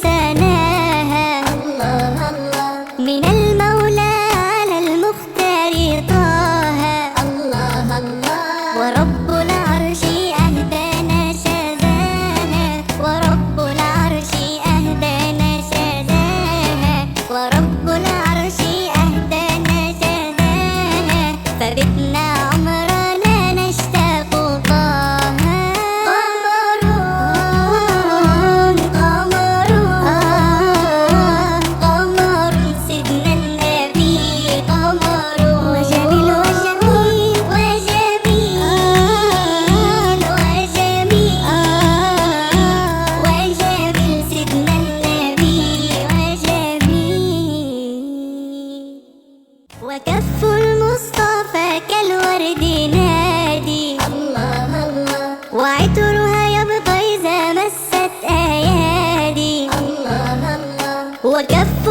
سناها. الله الله من المولى على المختار طه. الله الله ورب العرش أهدانا شذاها. ورب العرش أهدانا شذاها. ورب العرش أهدانا شذاها. فبتنا عمرنا نشتاق طه. قمرون قمرون قمر سيدنا النبي. قمرون وجميل وجميل وجميل وجميل وجميل سيدنا النبي وجميل. وكف المصطفى كالورد نادي. الله الله وعطرها يبقى إذا مست أيادي. الله الله وكف